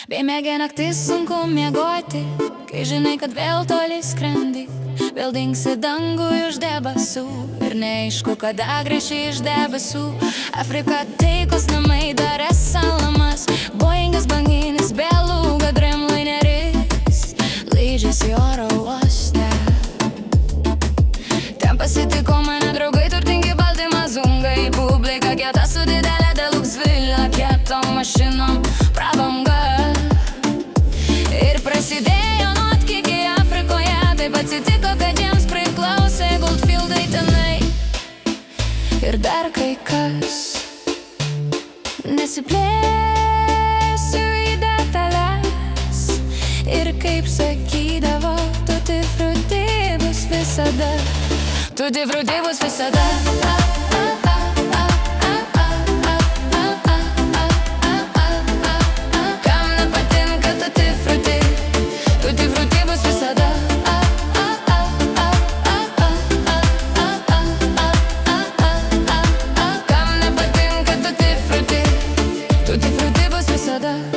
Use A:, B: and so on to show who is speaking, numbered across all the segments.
A: Bėmiegė naktis sunku miegoti, kai žinai, kad vėl toli skrendi. Vėl dingsi dangų iš debesų ir neaišku, kada grįši iš debesų. Afrika taikos namai, dar esalamas, Boeingas banginis, beluga Dreamlineris, leidžiasi oro uoste. Ten pasitiko mane draugai, turtingi balti mazungai, publika kieta su didelė deluxe villa, kietom mašinom prabanga. Ir prasidėjo nuotykiai Afrikoje, taip atsitiko, kad jiems priklausė Goldfieldai tenai. Ir dar kai kas, nesiplėsiu į detalės. Ir kaip sakydavo, tutti frutti bus visada. Tutti frutti bus visada.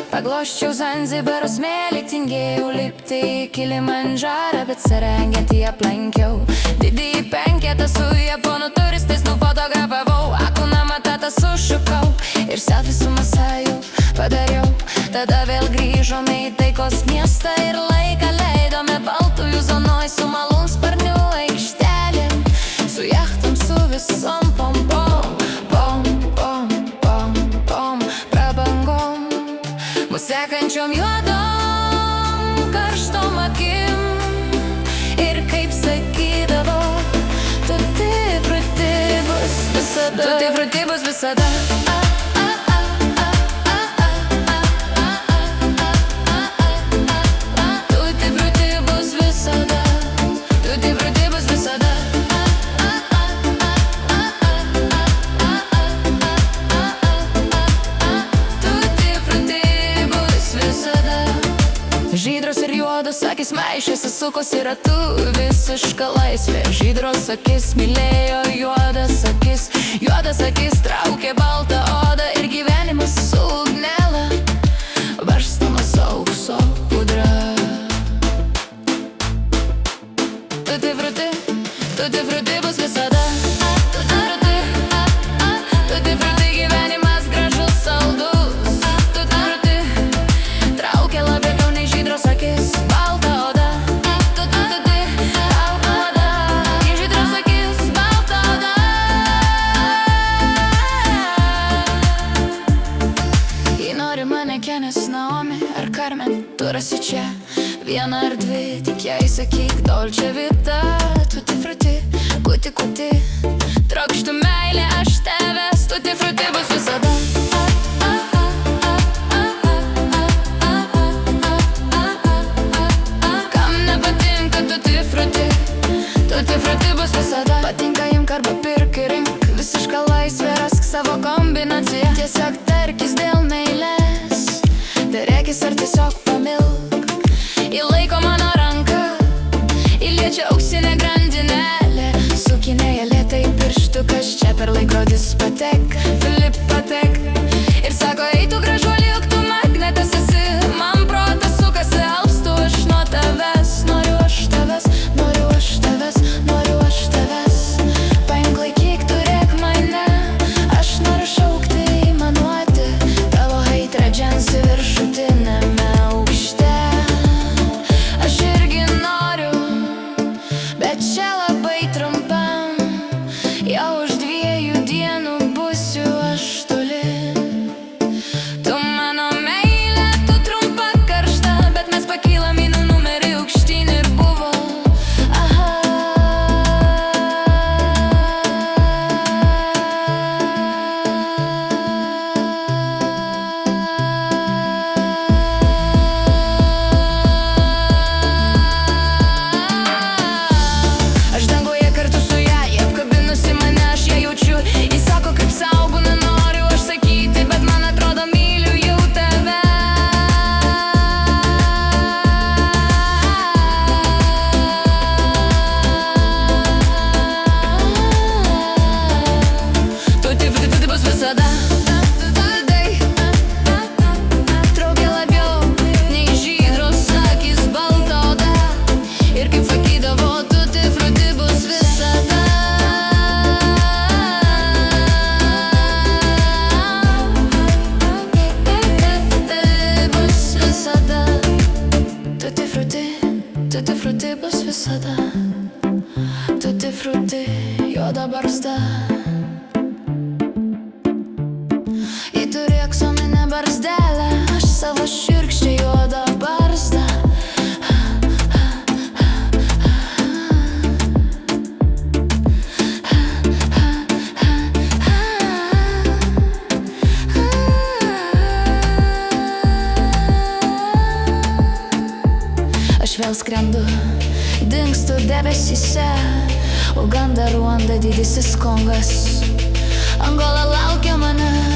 A: Paglosčiau Zanzibaro smėlį, tingėjau lipti į Kilimandžarą, bet Serengeti aplankiau didįjį penketą, su japonų turistais nufotografavau, Hakuna Matata sušukau ir selfie su Masaju padariau. Tada vėl grįžome į taikos miestą ir laiką leidome baltųjų zonoj, su malūnsparnių aikštelėm, su jachtom, su visom pompom, sekančiom juodom karštom akim. Ir kaip sakydavo, tutti frutti bus visada. Tutti frutti bus visada. Tutti frutti bus visada. Tutti frutti bus visada. Žydros ir juodos akis maišėsi, sukosi ratu, visiška laisvė. Žydros akis mylėjo juodas akis traukė baltą odą ir gyvenimas su ugnele barstamas aukso pudra. Tutti frutti bus visada. Tutti frutti gyvenimas gražus, saldus. Tutti frutti traukė labiau nei žydros akis, balta oda. Tutti balta oda, nei žydros akis, balta oda. Jei nori manekenės Naomi ar Carmen, tu rasi čia vieną ar dvi, tik jai sakyk Dolce Vita. Tutti frutti, kuti kuti, trokštų meilė aš tavęs. Tutti frutti bus visada. Tutti frutti bus visada. Patinka imk arba pirk ir rink, visiška laisvė, rask savo kombinaciją. Tiesiog tarkis dėl meilės, derėkis ar tiesiog pamilk. Įlaiko mano ranką, įliečia auksinę grandinėlę, sukinėja lėtai pirštukas, čia per laikrodis patek, Filip patek. Ir sako, ei tu gražuoli, juk tu magnetas esi, man protas sukasi, alpstu aš nuo tavęs. Noriu aš tavęs, noriu aš tavęs, noriu aš tavęs. Paimk laikyk, turėk mane, aš noriu šaukti, įmanuoti tavo haitrą džensį viršutinėme aukšte. Aš irgi noriu, bet čia labai trumpam, jau už 2 dienų būsiu aš toli. Tu fruti bus visada. Tutti fruti, juoda barzda. Jei turi aksominę barzdelę, aš savo šiurkščią juodą barzdą. Aš vėl skrendu, dingstu debesyse, Uganda, Ruanda, didysis Kongas. Angola laukia manęs.